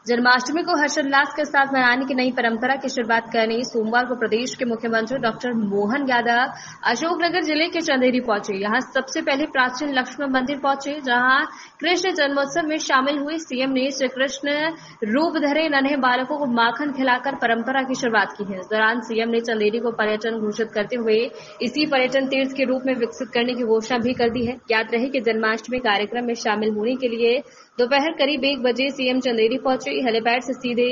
जन्माष्टमी को हर्षोल्लास के साथ मनाने की नई परंपरा की शुरुआत करने सोमवार को प्रदेश के मुख्यमंत्री डॉक्टर मोहन यादव अशोकनगर जिले के चंदेरी पहुंचे। यहां सबसे पहले प्राचीन लक्ष्मण मंदिर पहुंचे, जहां कृष्ण जन्मोत्सव में शामिल हुए सीएम ने श्री कृष्ण रूप धरे नन्हे बालकों को माखन खिलाकर परंपरा की शुरुआत की है। इस दौरान सीएम ने चंदेरी को पर्यटन घोषित करते हुए इसी पर्यटन तीर्थ के रूप में विकसित करने की घोषणा भी कर दी है। याद रहे कि जन्माष्टमी कार्यक्रम में शामिल होने के लिए दोपहर करीब 1 बजे सीएम चंदेरी पहुंचे। हेलीपैड से सीधे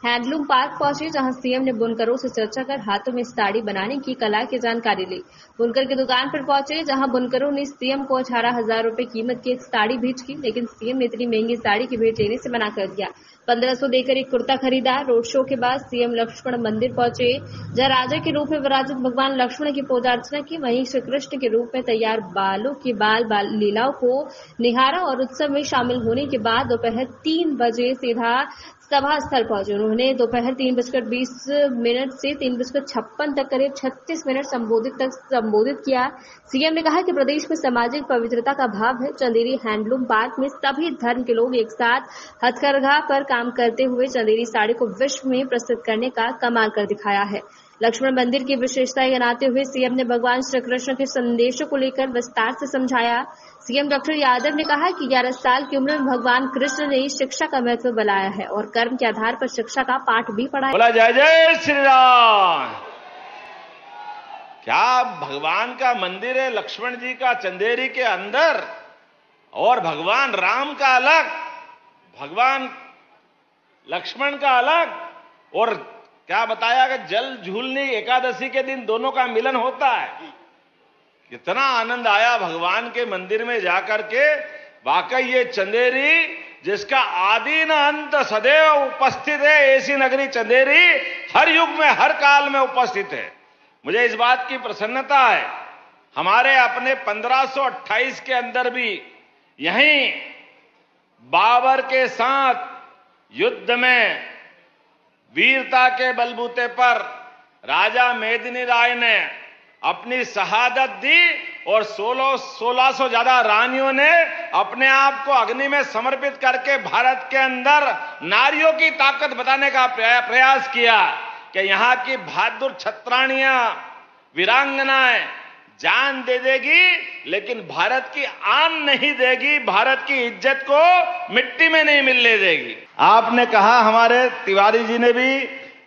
हैंडलूम पार्क पहुंचे, जहां सीएम ने बुनकरों से चर्चा कर हाथों में साड़ी बनाने की कला की जानकारी ली। बुनकर की दुकान पर पहुंचे, जहां बुनकरों ने सीएम को 18,000 रुपए कीमत की एक साड़ी भेंट की, लेकिन सीएम ने इतनी महंगी साड़ी की भेंट लेने से मना कर दिया। 1500 देकर एक कुर्ता खरीदा। रोड शो के बाद सीएम लक्ष्मण मंदिर पहुंचे, जहां राजा के रूप में विराजित भगवान लक्ष्मण की पूजा अर्चना की। वहीं श्री कृष्ण के रूप में तैयार बालों की बाल लीलाओं को निहारा और उत्सव में शामिल होने के बाद दोपहर 3 बजे सीधा सभा स्थल पहुंचे। उन्होंने दोपहर 3:20 से 3:56 तक करीब 36 मिनट संबोधित किया। सीएम ने कहा कि प्रदेश में सामाजिक पवित्रता का भाव है। चंदेरी हैंडलूम पार्क में सभी धर्म के लोग एक साथ हथकरघा पर काम करते हुए चंदेरी साड़ी को विश्व में प्रसिद्ध करने का कमाल कर दिखाया है। लक्ष्मण मंदिर की विशेषताएं गिनाते हुए सीएम ने भगवान श्री कृष्ण के संदेशों को लेकर विस्तार से समझाया। सीएम डॉक्टर यादव ने कहा कि 11 साल की उम्र में भगवान कृष्ण ने शिक्षा का महत्व बताया है और कर्म के आधार पर शिक्षा का पाठ भी पढ़ाया। बोला जय जय श्री राम। क्या भगवान का मंदिर है लक्ष्मण जी का चंदेरी के अंदर, और भगवान राम का अलग, भगवान लक्ष्मण का अलग, और क्या बताया कि जल झूलनी एकादशी के दिन दोनों का मिलन होता है। कितना आनंद आया भगवान के मंदिर में जाकर के। वाकई ये चंदेरी जिसका आदि न अंत सदैव उपस्थित है, ऐसी नगरी चंदेरी हर युग में हर काल में उपस्थित है। मुझे इस बात की प्रसन्नता है, हमारे अपने 1528 के अंदर भी यहीं बाबर के साथ युद्ध में वीरता के बलबूते पर राजा मेदिनी राय ने अपनी शहादत दी और 1600 ज्यादा रानियों ने अपने आप को अग्नि में समर्पित करके भारत के अंदर नारियों की ताकत बताने का प्रयास किया कि यहां की बहादुर छत्राणियां वीरांगनाएं जान दे देगी, लेकिन भारत की आन नहीं देगी, भारत की इज्जत को मिट्टी में नहीं मिलने देगी। आपने कहा, हमारे तिवारी जी ने भी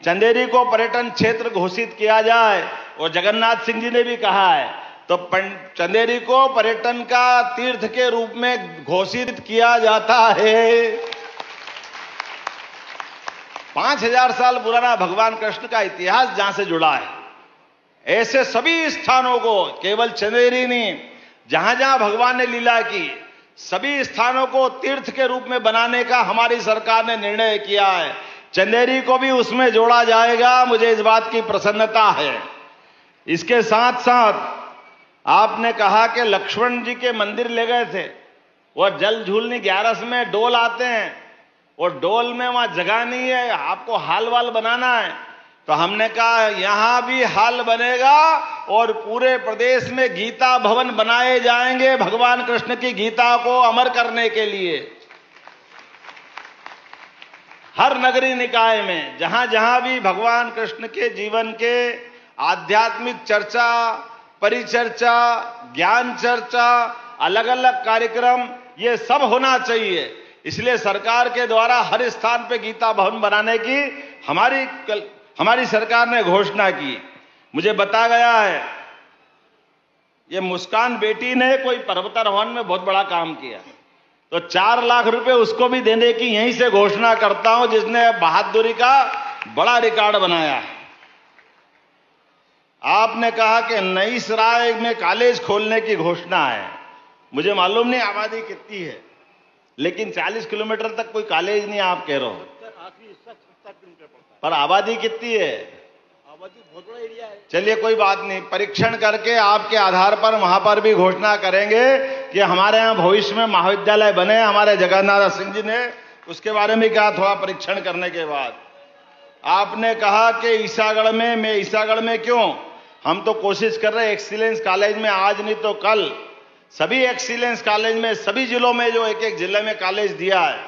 चंदेरी को पर्यटन क्षेत्र घोषित किया जाए और जगन्नाथ सिंह जी ने भी कहा है, तो चंदेरी को पर्यटन का तीर्थ के रूप में घोषित किया जाता है। 5000 साल पुराना भगवान कृष्ण का इतिहास जहां से जुड़ा है, ऐसे सभी स्थानों को, केवल चंदेरी नहीं, जहां जहां भगवान ने लीला की, सभी स्थानों को तीर्थ के रूप में बनाने का हमारी सरकार ने निर्णय किया है। चंदेरी को भी उसमें जोड़ा जाएगा, मुझे इस बात की प्रसन्नता है। इसके साथ साथ आपने कहा कि लक्ष्मण जी के मंदिर ले गए थे, वह जल झूलनी 11 में डोल आते हैं और डोल में वहां जगह नहीं है, आपको हाल वाल बनाना है। तो हमने कहा यहां भी हाल बनेगा और पूरे प्रदेश में गीता भवन बनाए जाएंगे भगवान कृष्ण की गीता को अमर करने के लिए। हर नगरी निकाय में जहां जहां भी भगवान कृष्ण के जीवन के आध्यात्मिक चर्चा, परिचर्चा, ज्ञान चर्चा, अलग अलग कार्यक्रम, ये सब होना चाहिए। इसलिए सरकार के द्वारा हर स्थान पे गीता भवन बनाने की हमारी सरकार ने घोषणा की। मुझे बताया गया है, ये मुस्कान बेटी ने कोई पर्वतारोहण में बहुत बड़ा काम किया, तो 4 लाख रुपए उसको भी देने की यहीं से घोषणा करता हूं, जिसने बहादुरी का बड़ा रिकॉर्ड बनाया है। आपने कहा कि नई सराय में कॉलेज खोलने की घोषणा है। मुझे मालूम नहीं आबादी कितनी है, लेकिन 40 किलोमीटर तक कोई कॉलेज नहीं, आप कह रहे हो, पर आबादी कितनी है? आबादी बहुत बड़ा एरिया है। चलिए कोई बात नहीं, परीक्षण करके आपके आधार पर वहां पर भी घोषणा करेंगे कि हमारे यहाँ भविष्य में महाविद्यालय बने। हमारे जगन्नाथ सिंह जी ने उसके बारे में कहा, थोड़ा परीक्षण करने के बाद। आपने कहा कि ईसागढ़ में, मैं ईसागढ़ में क्यों, हम तो कोशिश कर रहे हैं एक्सीलेंस कॉलेज में, आज नहीं तो कल सभी एक्सीलेंस कॉलेज में, सभी जिलों में जो एक एक जिले में कॉलेज दिया है,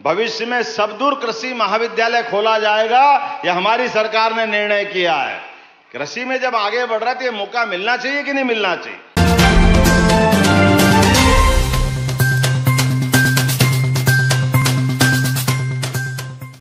भविष्य में सबदूर कृषि महाविद्यालय खोला जाएगा। यह हमारी सरकार ने निर्णय किया है। कृषि में जब आगे बढ़ रहा है तो ये मौका मिलना चाहिए कि नहीं मिलना चाहिए?